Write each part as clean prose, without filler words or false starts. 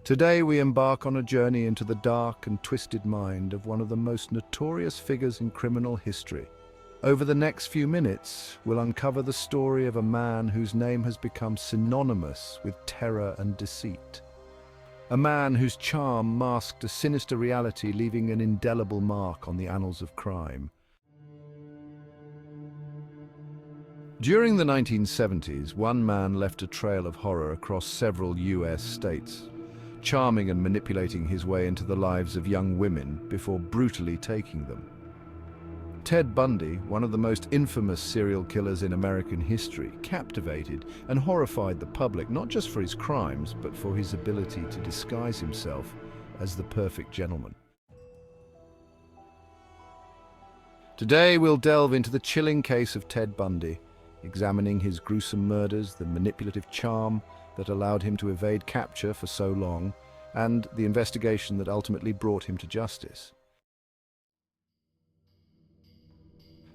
Today we embark on a journey into the dark and twisted mind of one of the most notorious figures in criminal history. Over the next few minutes, we'll uncover the story of a man whose name has become synonymous with terror and deceit. A man whose charm masked a sinister reality, leaving an indelible mark on the annals of crime. During the 1970s, one man left a trail of horror across several US states, charming and manipulating his way into the lives of young women before brutally taking them. Ted Bundy, one of the most infamous serial killers in American history, captivated and horrified the public not just for his crimes, but for his ability to disguise himself as the perfect gentleman. Today we'll delve into the chilling case of Ted Bundy, examining his gruesome murders, the manipulative charm that allowed him to evade capture for so long, and the investigation that ultimately brought him to justice.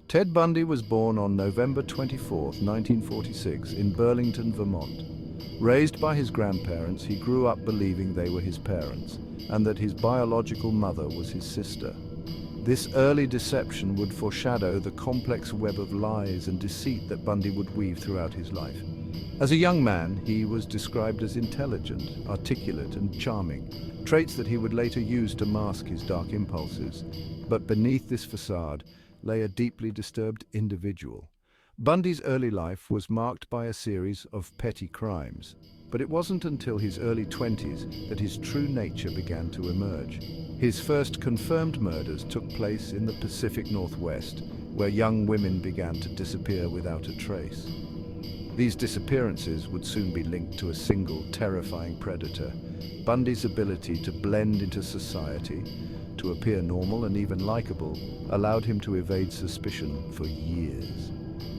Ted Bundy was born on November 24, 1946, in Burlington, Vermont. Raised by his grandparents, he grew up believing they were his parents, and that his biological mother was his sister. This early deception would foreshadow the complex web of lies and deceit that Bundy would weave throughout his life. As a young man, he was described as intelligent, articulate, and charming, traits that he would later use to mask his dark impulses. But beneath this facade lay a deeply disturbed individual. Bundy's early life was marked by a series of petty crimes, but it wasn't until his early 20s that his true nature began to emerge. His first confirmed murders took place in the Pacific Northwest, where young women began to disappear without a trace. These disappearances would soon be linked to a single terrifying predator. Bundy's ability to blend into society, to appear normal and even likable, allowed him to evade suspicion for years.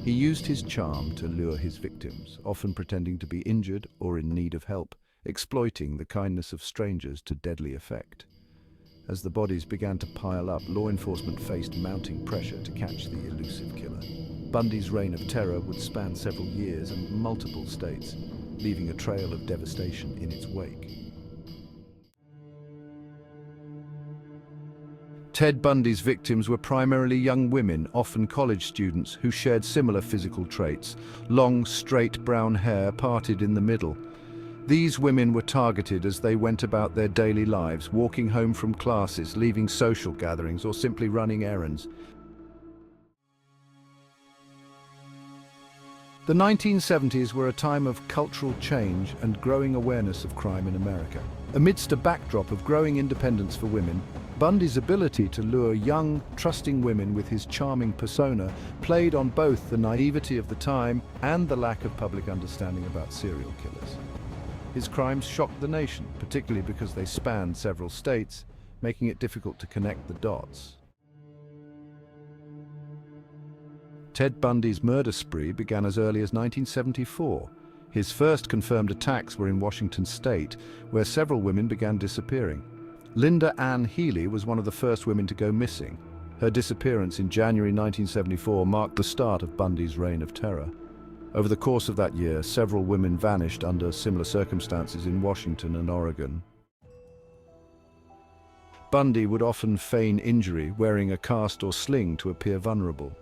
He used his charm to lure his victims, often pretending to be injured or in need of help, exploiting the kindness of strangers to deadly effect. As the bodies began to pile up, law enforcement faced mounting pressure to catch the elusive killer. Bundy's reign of terror would span several years and multiple states, leaving a trail of devastation in its wake. Ted Bundy's victims were primarily young women, often college students, who shared similar physical traits: long, straight brown hair parted in the middle. These women were targeted as they went about their daily lives, walking home from classes, leaving social gatherings, or simply running errands. The 1970s were a time of cultural change and growing awareness of crime in America. Amidst a backdrop of growing independence for women, Bundy's ability to lure young, trusting women with his charming persona played on both the naivety of the time and the lack of public understanding about serial killers. His crimes shocked the nation, particularly because they spanned several states, making it difficult to connect the dots. Ted Bundy's murder spree began as early as 1974. His first confirmed attacks were in Washington state, where several women began disappearing. Linda Ann Healy was one of the first women to go missing. Her disappearance in January 1974 marked the start of Bundy's reign of terror. Over the course of that year, several women vanished under similar circumstances in Washington and Oregon. Bundy would often feign injury, wearing a cast or sling to appear vulnerable.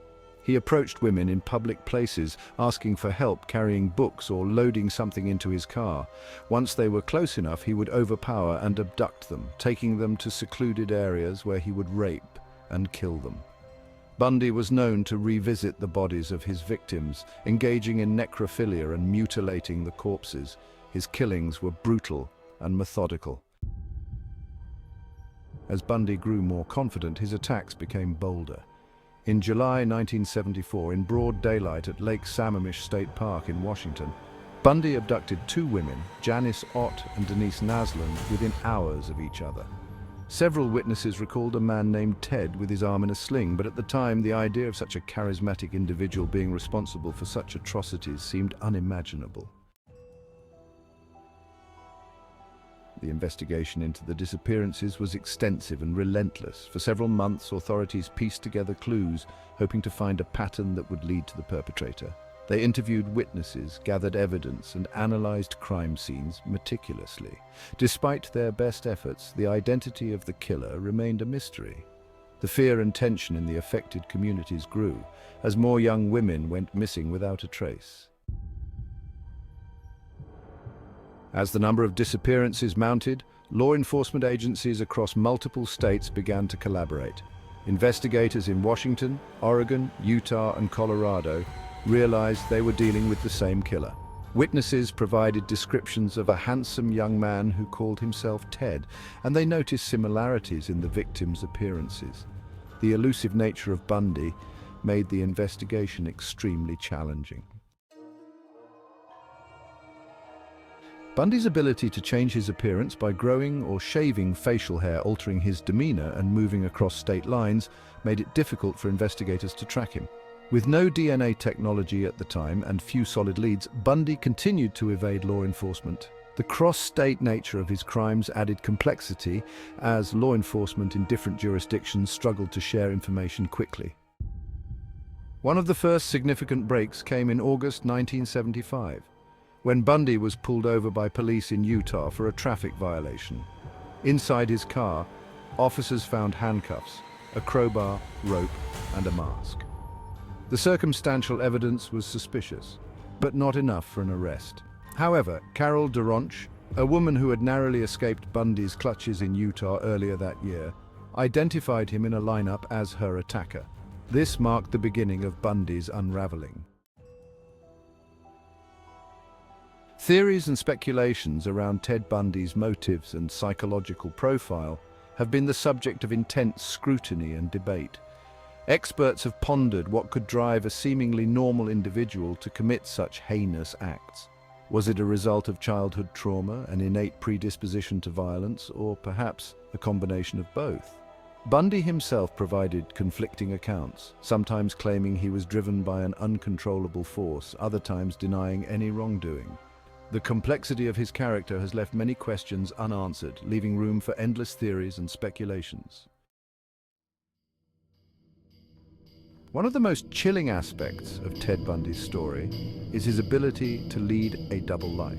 He approached women in public places, asking for help carrying books or loading something into his car. Once they were close enough, he would overpower and abduct them, taking them to secluded areas where he would rape and kill them. Bundy was known to revisit the bodies of his victims, engaging in necrophilia and mutilating the corpses. His killings were brutal and methodical. As Bundy grew more confident, his attacks became bolder. In July 1974, in broad daylight at Lake Sammamish State Park in Washington, Bundy abducted two women, Janice Ott and Denise Naslund, within hours of each other. Several witnesses recalled a man named Ted with his arm in a sling, but at the time the idea of such a charismatic individual being responsible for such atrocities seemed unimaginable. The investigation into the disappearances was extensive and relentless. For several months, authorities pieced together clues, hoping to find a pattern that would lead to the perpetrator. They interviewed witnesses, gathered evidence, and analyzed crime scenes meticulously. Despite their best efforts, the identity of the killer remained a mystery. The fear and tension in the affected communities grew as more young women went missing without a trace. As the number of disappearances mounted, law enforcement agencies across multiple states began to collaborate. Investigators in Washington, Oregon, Utah, and Colorado realized they were dealing with the same killer. Witnesses provided descriptions of a handsome young man who called himself Ted, and they noticed similarities in the victims' appearances. The elusive nature of Bundy made the investigation extremely challenging. Bundy's ability to change his appearance by growing or shaving facial hair, altering his demeanor, and moving across state lines made it difficult for investigators to track him. With no DNA technology at the time and few solid leads, Bundy continued to evade law enforcement. The cross-state nature of his crimes added complexity as law enforcement in different jurisdictions struggled to share information quickly. One of the first significant breaks came in August 1975, when Bundy was pulled over by police in Utah for a traffic violation. Inside his car, officers found handcuffs, a crowbar, rope, and a mask. The circumstantial evidence was suspicious, but not enough for an arrest. However, Carol Duronch, a woman who had narrowly escaped Bundy's clutches in Utah earlier that year, identified him in a lineup as her attacker. This marked the beginning of Bundy's unraveling. Theories and speculations around Ted Bundy's motives and psychological profile have been the subject of intense scrutiny and debate. Experts have pondered what could drive a seemingly normal individual to commit such heinous acts. Was it a result of childhood trauma, an innate predisposition to violence, or perhaps a combination of both? Bundy himself provided conflicting accounts, sometimes claiming he was driven by an uncontrollable force, other times denying any wrongdoing. The complexity of his character has left many questions unanswered, leaving room for endless theories and speculations. One of the most chilling aspects of Ted Bundy's story is his ability to lead a double life.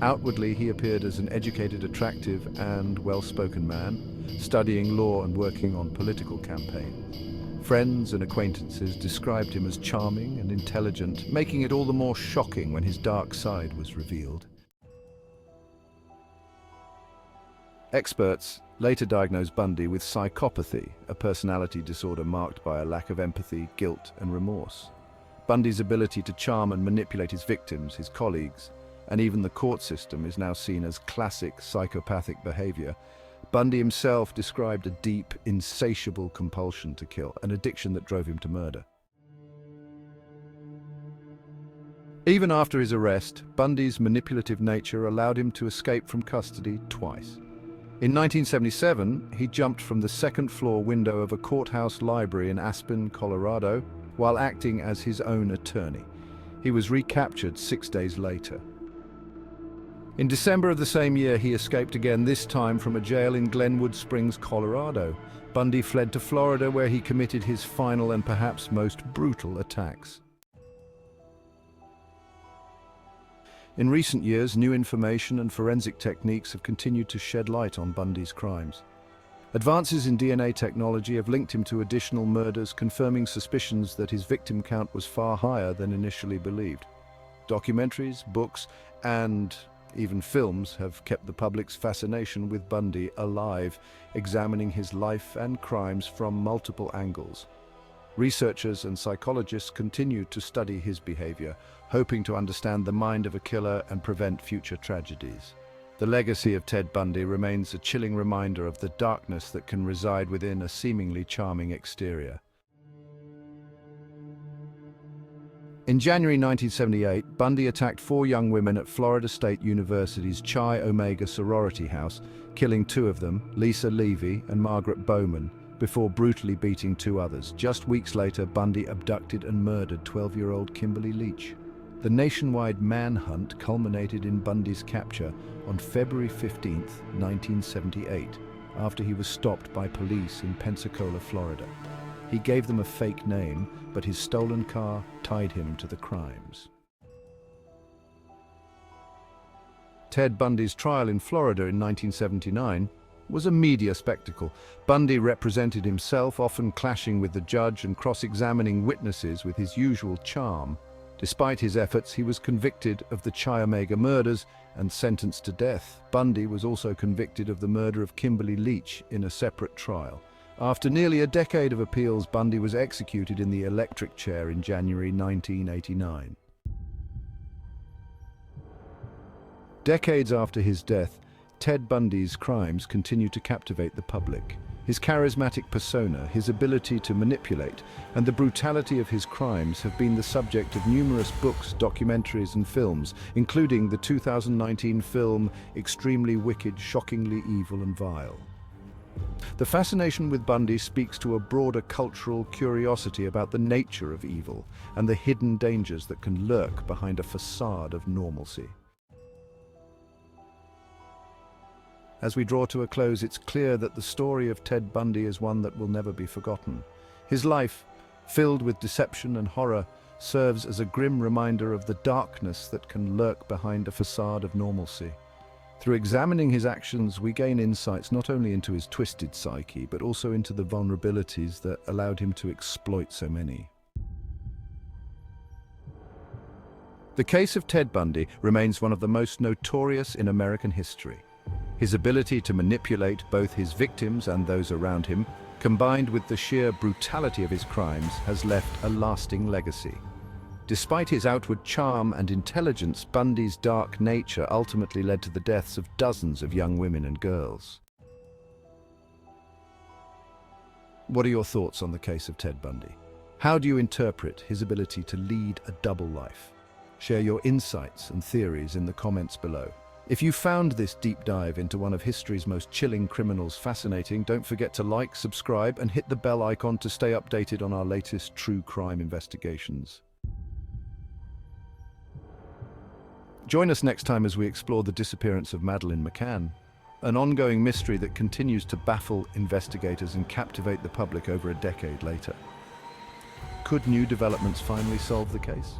Outwardly, he appeared as an educated, attractive, and well-spoken man, studying law and working on political campaigns. Friends and acquaintances described him as charming and intelligent, making it all the more shocking when his dark side was revealed. Experts later diagnosed Bundy with psychopathy, a personality disorder marked by a lack of empathy, guilt, and remorse. Bundy's ability to charm and manipulate his victims, his colleagues, and even the court system is now seen as classic psychopathic behavior. Bundy himself described a deep, insatiable compulsion to kill, an addiction that drove him to murder. Even after his arrest, Bundy's manipulative nature allowed him to escape from custody twice. In 1977, he jumped from the second-floor window of a courthouse library in Aspen, Colorado, while acting as his own attorney. He was recaptured 6 days later. In December of the same year, he escaped again, this time from a jail in Glenwood Springs, Colorado. Bundy fled to Florida, where he committed his final and perhaps most brutal attacks. In recent years, new information and forensic techniques have continued to shed light on Bundy's crimes. Advances in DNA technology have linked him to additional murders, confirming suspicions that his victim count was far higher than initially believed. Documentaries, books, and even films have kept the public's fascination with Bundy alive, examining his life and crimes from multiple angles. Researchers and psychologists continue to study his behavior, hoping to understand the mind of a killer and prevent future tragedies. The legacy of Ted Bundy remains a chilling reminder of the darkness that can reside within a seemingly charming exterior. In January 1978, Bundy attacked 4 young women at Florida State University's Chi Omega sorority house, killing 2 of them, Lisa Levy and Margaret Bowman, before brutally beating 2 others. Just weeks later, Bundy abducted and murdered 12-year-old Kimberly Leach. The nationwide manhunt culminated in Bundy's capture on February 15, 1978, after he was stopped by police in Pensacola, Florida. He gave them a fake name, but his stolen car tied him to the crimes. Ted Bundy's trial in Florida in 1979 was a media spectacle. Bundy represented himself, often clashing with the judge and cross-examining witnesses with his usual charm. Despite his efforts, he was convicted of the Chi Omega murders and sentenced to death. Bundy was also convicted of the murder of Kimberly Leach in a separate trial. After nearly a decade of appeals, Bundy was executed in the electric chair in January 1989. Decades after his death, Ted Bundy's crimes continue to captivate the public. His charismatic persona, his ability to manipulate, and the brutality of his crimes have been the subject of numerous books, documentaries, and films, including the 2019 film Extremely Wicked, Shockingly Evil and Vile. The fascination with Bundy speaks to a broader cultural curiosity about the nature of evil and the hidden dangers that can lurk behind a facade of normalcy. As we draw to a close, it's clear that the story of Ted Bundy is one that will never be forgotten. His life, filled with deception and horror, serves as a grim reminder of the darkness that can lurk behind a facade of normalcy. Through examining his actions, we gain insights not only into his twisted psyche, but also into the vulnerabilities that allowed him to exploit so many. The case of Ted Bundy remains one of the most notorious in American history. His ability to manipulate both his victims and those around him, combined with the sheer brutality of his crimes, has left a lasting legacy. Despite his outward charm and intelligence, Bundy's dark nature ultimately led to the deaths of dozens of young women and girls. What are your thoughts on the case of Ted Bundy? How do you interpret his ability to lead a double life? Share your insights and theories in the comments below. If you found this deep dive into one of history's most chilling criminals fascinating, don't forget to like, subscribe, and hit the bell icon to stay updated on our latest true crime investigations. Join us next time as we explore the disappearance of Madeleine McCann, an ongoing mystery that continues to baffle investigators and captivate the public over a decade later. Could new developments finally solve the case?